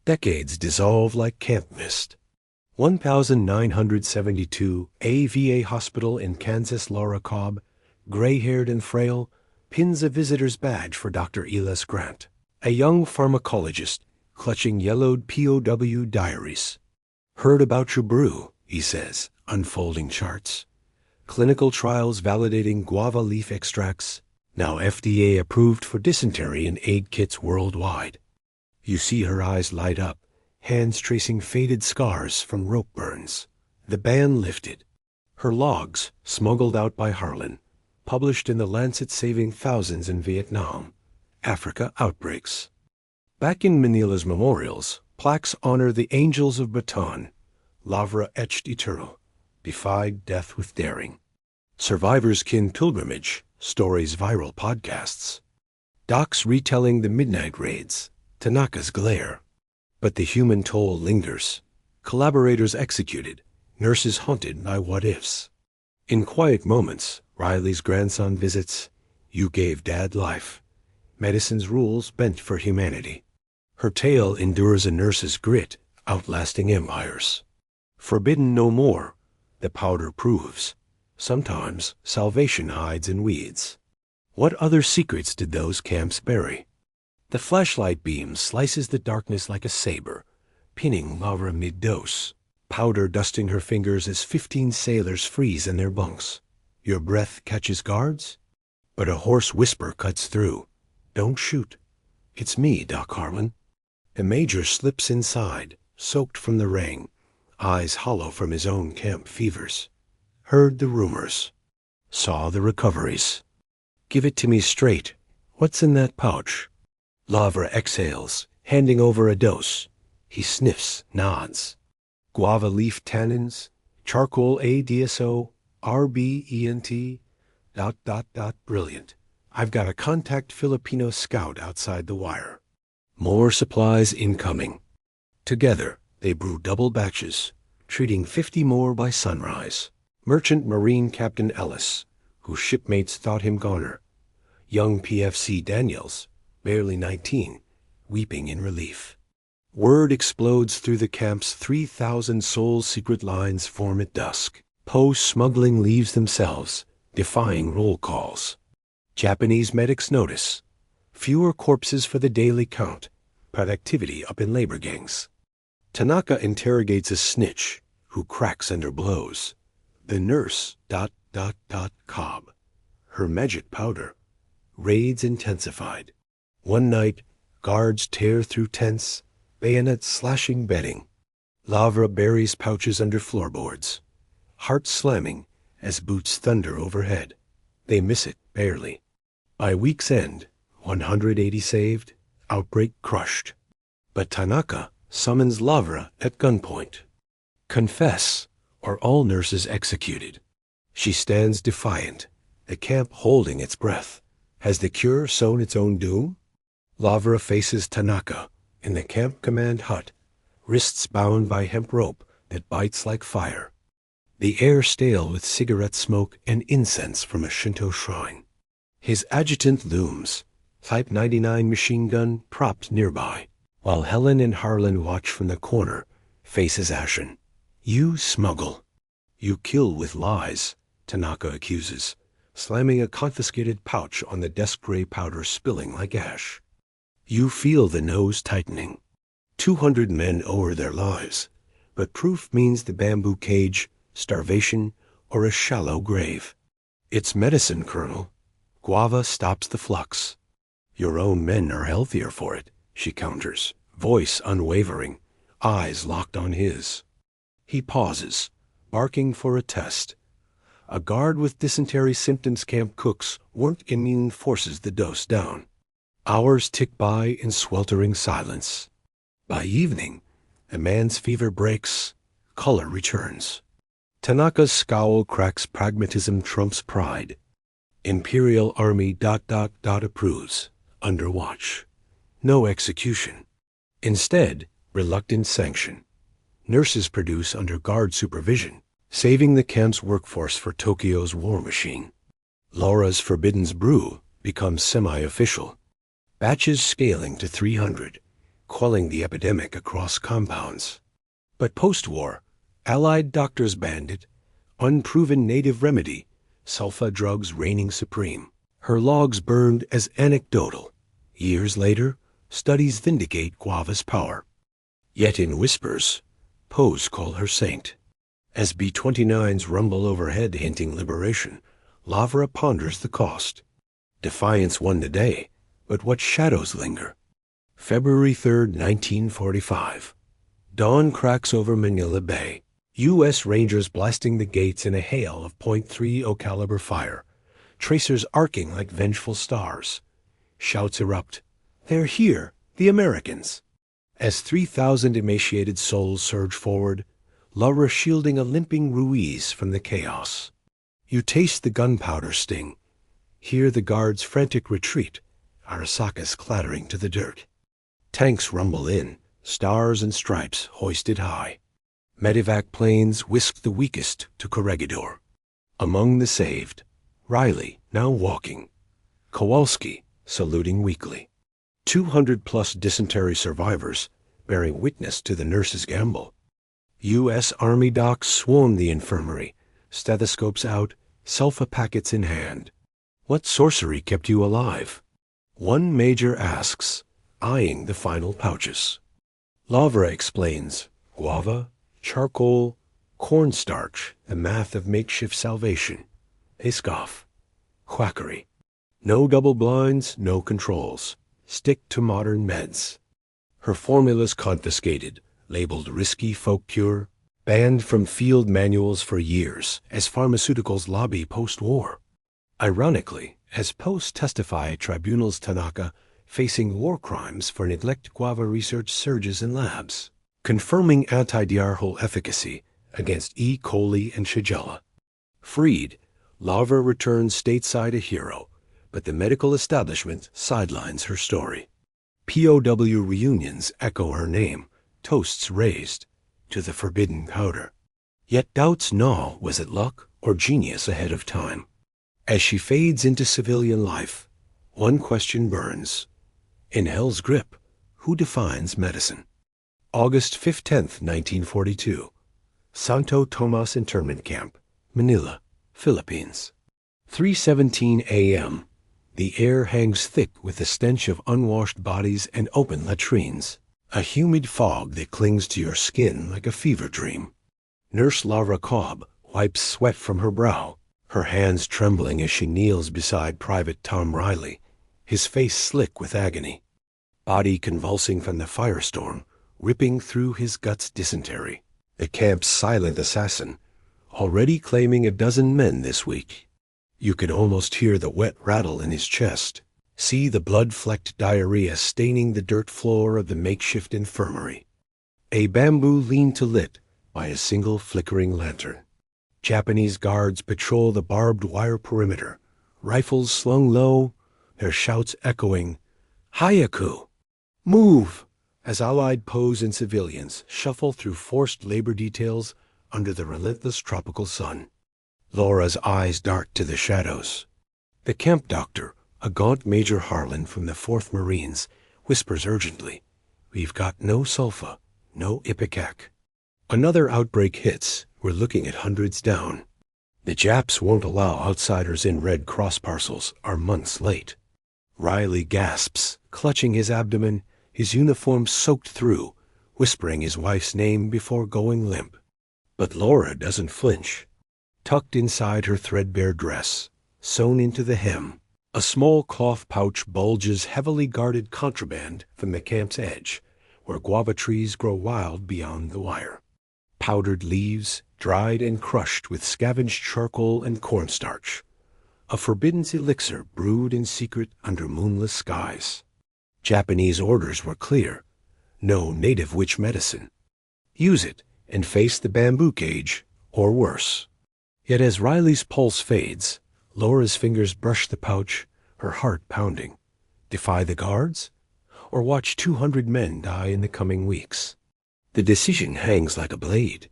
Decades dissolve like camp mist. 1972 AVA Hospital in Kansas. Laura Cobb, gray-haired and frail, pins a visitor's badge for Dr. Elis Grant, a young pharmacologist clutching yellowed POW diaries. "Heard about your brew," he says, unfolding charts. "Clinical trials validating guava leaf extracts, now FDA approved for dysentery in aid kits worldwide." You see her eyes light up, hands tracing faded scars from rope burns. The ban lifted. Her logs, smuggled out by Harlan, published in the Lancet, saving thousands in Vietnam. Africa outbreaks. Back in Manila's memorials, plaques honor the angels of Baton. Lavra etched eternal, defied death with daring. Survivors' kin pilgrimage, stories viral podcasts. Docs retelling the midnight raids, Tanaka's glare. But the human toll lingers. Collaborators executed, nurses haunted by what-ifs. In quiet moments, Riley's grandson visits. "You gave Dad life." Medicine's rules bent for humanity. Her tale endures a nurse's grit, outlasting empires. Forbidden no more, the powder proves. Sometimes salvation hides in weeds. What other secrets did those camps bury? The flashlight beam slices the darkness like a saber, pinning Lavra mid-dose, powder dusting her fingers as 15 sailors freeze in their bunks. Your breath catches guards? But a hoarse whisper cuts through. "Don't shoot. It's me, Doc Harlan." A major slips inside, soaked from the rain, eyes hollow from his own camp fevers. Heard the rumors. Saw the recoveries. "Give it to me straight. What's in that pouch?" Lavra exhales, handing over a dose. He sniffs, nods. Guava leaf tannins, charcoal ADSO, RBENT, ... Brilliant. I've got a contact Filipino scout outside the wire. More supplies incoming. Together, they brew double batches, treating 50 more by sunrise. Merchant Marine Captain Ellis, whose shipmates thought him goner. Young PFC Daniels, barely 19, weeping in relief. Word explodes through the camp's 3,000 souls. Secret lines form at dusk. Post-smuggling leaves themselves, defying roll calls. Japanese medics notice. Fewer corpses for the daily count. Productivity up in labor gangs. Tanaka interrogates a snitch who cracks under blows. The nurse, ... Cobb. Her magic powder. Raids intensified. One night, guards tear through tents, bayonets slashing bedding. Lavra buries pouches under floorboards. Heart slamming as boots thunder overhead. They miss it, barely. By week's end, 180 saved, outbreak crushed. But Tanaka summons Lavra at gunpoint. "Confess, or all nurses executed." She stands defiant, the camp holding its breath. Has the cure sown its own doom? Lavra faces Tanaka in the camp command hut, wrists bound by hemp rope that bites like fire. The air stale with cigarette smoke and incense from a Shinto shrine. His adjutant looms, Type 99 machine gun propped nearby, while Helen and Harlan watch from the corner, faces ashen. "You smuggle. You kill with lies," Tanaka accuses, slamming a confiscated pouch on the desk gray powder spilling like ash. You feel the nose tightening. 200 men owe her their lives, but proof means the bamboo cage, starvation, or a shallow grave. "It's medicine, Colonel. Guava stops the flux." "Your own men are healthier for it," she counters, voice unwavering, eyes locked on his. He pauses, barking for a test. A guard with dysentery symptoms camp cooks weren't immune, forces the dose down. Hours tick by in sweltering silence. By evening, a man's fever breaks, color returns. Tanaka's scowl cracks. Pragmatism trumps pride. Imperial Army ... approves, under watch. No execution. Instead, reluctant sanction. Nurses produce under guard supervision, saving the camp's workforce for Tokyo's war machine. Laura's forbidden brew becomes semi-official. Batches scaling to 300. quelling the epidemic across compounds. But post-war, Allied doctors banned it, unproven native remedy, sulfa drugs reigning supreme. Her logs burned as anecdotal. Years later, studies vindicate Guava's power. Yet in whispers, POWs call her saint. As B-29s rumble overhead hinting liberation, Lavra ponders the cost. Defiance won the day, but what shadows linger? February 3, 1945. Dawn cracks over Manila Bay. U.S. Rangers blasting the gates in a hail of .30 caliber fire. Tracers arcing like vengeful stars. Shouts erupt. They're here, the Americans. As 3,000 emaciated souls surge forward, Laura shielding a limping Ruiz from the chaos. You taste the gunpowder sting. Hear the guards' frantic retreat, Arasakas clattering to the dirt. Tanks rumble in, stars and stripes hoisted high. Medevac planes whisked the weakest to Corregidor. Among the saved, Riley, now walking. Kowalski, saluting weakly. 200-plus dysentery survivors bearing witness to the nurse's gamble. U.S. Army docs swarm the infirmary, stethoscopes out, sulfa packets in hand. What sorcery kept you alive? One major asks, eyeing the final pouches. Lavra explains, guava, charcoal, cornstarch, the math of makeshift salvation. They scoff. Quackery. No double blinds, no controls. Stick to modern meds. Her formulas confiscated, labeled risky folk cure, banned from field manuals for years as pharmaceuticals lobby post-war. Ironically, as POWs testify at tribunals, Tanaka facing war crimes for neglect, Guava research surges in labs, confirming antidiarrheal efficacy against E. coli and Shigella. Freed, Lavra returns stateside a hero, but the medical establishment sidelines her story. POW reunions echo her name, toasts raised to the forbidden powder. Yet doubts gnaw, was it luck or genius ahead of time? As she fades into civilian life, one question burns. In hell's grip, who defines medicine? August 15, 1942. Santo Tomas Internment Camp, Manila, Philippines. 3:17 a.m. The air hangs thick with the stench of unwashed bodies and open latrines, a humid fog that clings to your skin like a fever dream. Nurse Lavra Cobb wipes sweat from her brow, her hands trembling as she kneels beside Private Tom Riley, his face slick with agony. Body convulsing from the firestorm, ripping through his guts dysentery. The camp's silent assassin, already claiming a dozen men this week. You can almost hear the wet rattle in his chest, see the blood-flecked diarrhea staining the dirt floor of the makeshift infirmary. A bamboo lean-to lit by a single flickering lantern. Japanese guards patrol the barbed wire perimeter, rifles slung low, their shouts echoing, "Hayaku! Move!" as Allied POWs and civilians shuffle through forced labor details under the relentless tropical sun. Laura's eyes dart to the shadows. The camp doctor, a gaunt Major Harlan from the 4th Marines, whispers urgently, "We've got no sulfa, no ipecac." Another outbreak hits. We're looking at hundreds down. The Japs won't allow outsiders in Red Cross parcels are months late. Riley gasps, clutching his abdomen, his uniform soaked through, whispering his wife's name before going limp. But Laura doesn't flinch. Tucked inside her threadbare dress, sewn into the hem, a small cloth pouch bulges heavily guarded contraband from the camp's edge, where guava trees grow wild beyond the wire. Powdered leaves, dried and crushed with scavenged charcoal and cornstarch. A forbidden elixir brewed in secret under moonless skies. Japanese orders were clear. No native witch medicine. Use it and face the bamboo cage, or worse. Yet as Riley's pulse fades, Laura's fingers brush the pouch, her heart pounding. Defy the guards? Or watch 200 men die in the coming weeks? The decision hangs like a blade.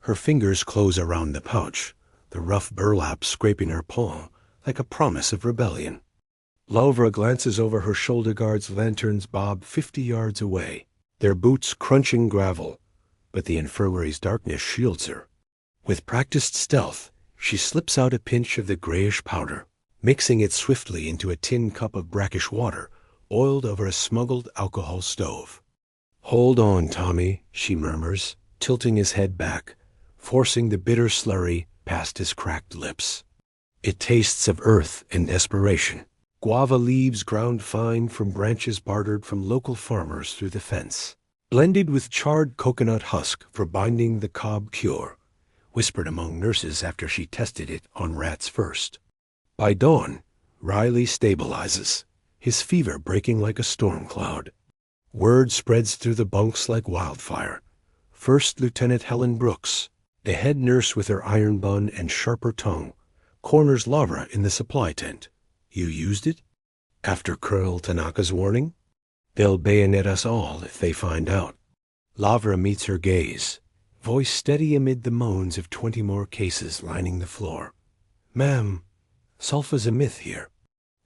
Her fingers close around the pouch, the rough burlap scraping her palm like a promise of rebellion. Lavra glances over her shoulder guard's lanterns bob 50 yards away. their boots crunching gravel, but the infirmary's darkness shields her. With practiced stealth, she slips out a pinch of the grayish powder, mixing it swiftly into a tin cup of brackish water oiled over a smuggled alcohol stove. "Hold on, Tommy," she murmurs, tilting his head back, forcing the bitter slurry past his cracked lips. It tastes of earth and desperation. Guava leaves ground fine from branches bartered from local farmers through the fence, blended with charred coconut husk for binding the cob cure, whispered among nurses after she tested it on rats first. By dawn, Riley stabilizes, his fever breaking like a storm cloud. Word spreads through the bunks like wildfire. First Lieutenant Helen Brooks, the head nurse with her iron bun and sharper tongue, corners Lavra in the supply tent. "You used it? After Colonel Tanaka's warning? They'll bayonet us all if they find out." Lavra meets her gaze, voice steady amid the moans of 20 more cases lining the floor. "Ma'am, sulfa's a myth here."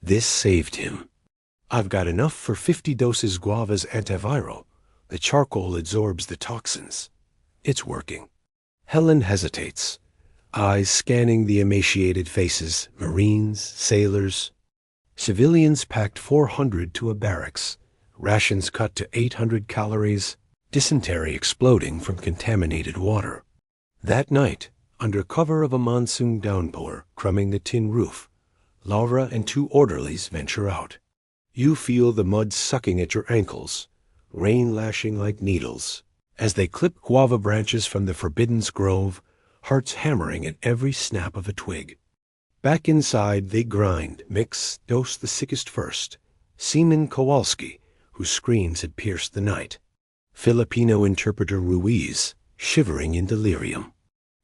This saved him. "I've got enough for 50 doses Guava's antiviral. The charcoal absorbs the toxins. It's working." Helen hesitates, eyes scanning the emaciated faces, Marines, sailors. Civilians packed 400 to a barracks, rations cut to 800 calories, dysentery exploding from contaminated water. That night, under cover of a monsoon downpour crumbing the tin roof, Laura and 2 orderlies venture out. You feel the mud sucking at your ankles, rain lashing like needles, as they clip guava branches from the forbidden's grove, hearts hammering at every snap of a twig. Back inside, they grind, mix, dose the sickest first. Seaman Kowalski, whose screams had pierced the night. Filipino interpreter Ruiz, shivering in delirium.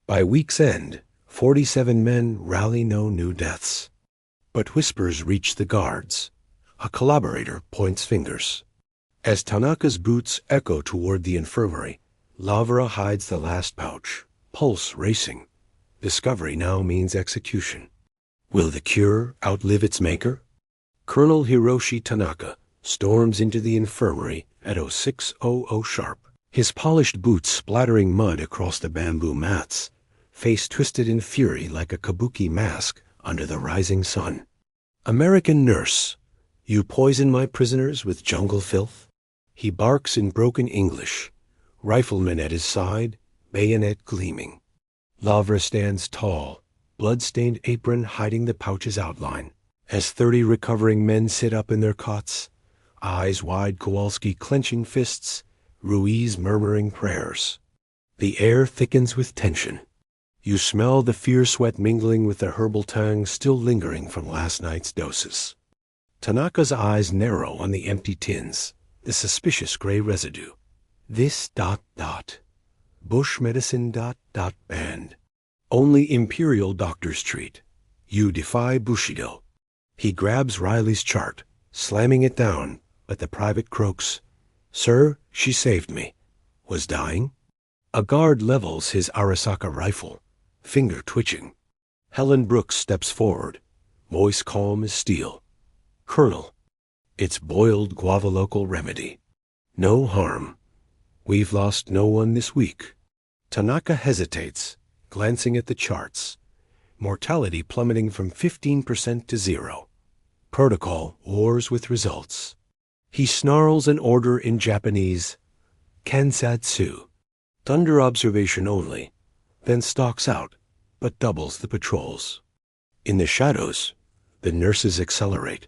By week's end, 47 men rally no new deaths. But whispers reach the guards. A collaborator points fingers. As Tanaka's boots echo toward the infirmary, Lavra hides the last pouch, pulse racing. Discovery now means execution. Will the cure outlive its maker? Colonel Hiroshi Tanaka storms into the infirmary at 0600 sharp, his polished boots splattering mud across the bamboo mats, face twisted in fury like a kabuki mask under the rising sun. "American nurse, you poison my prisoners with jungle filth?" He barks in broken English, rifleman at his side, bayonet gleaming. Lavra stands tall, blood-stained apron hiding the pouch's outline, as 30 recovering men sit up in their cots, eyes wide, Kowalski clenching fists, Ruiz murmuring prayers. The air thickens with tension. You smell the fear sweat mingling with the herbal tang still lingering from last night's doses. Tanaka's eyes narrow on the empty tins, the suspicious gray residue. This ... Bush medicine ... banned. Only imperial doctors treat. You defy Bushido. He grabs Riley's chart, slamming it down, but the private croaks. "Sir, she saved me." Was dying? A guard levels his Arasaka rifle, finger twitching. Helen Brooks steps forward, voice calm as steel. "Colonel, it's boiled guava local remedy. No harm. We've lost no one this week." Tanaka hesitates, glancing at the charts. Mortality plummeting from 15% to 0. Protocol wars with results. He snarls an order in Japanese, "Kansatsu," thunder observation only, then stalks out, but doubles the patrols. In the shadows, the nurses accelerate.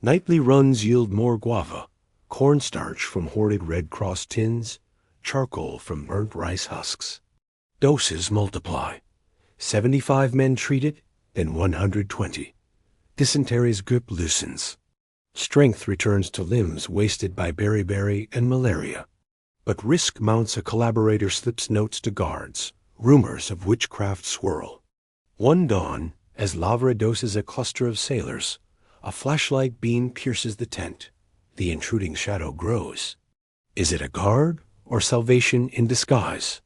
Nightly runs yield more guava, cornstarch from hoarded Red Cross tins, charcoal from burnt rice husks. Doses multiply. 75 men treated, then 120. Dysentery's grip loosens. Strength returns to limbs wasted by beriberi and malaria. But risk mounts. A collaborator slips notes to guards, rumors of witchcraft swirl. One dawn, as Lavra doses a cluster of sailors, a flashlight beam pierces the tent. The intruding shadow grows. Is it a guard or salvation in disguise?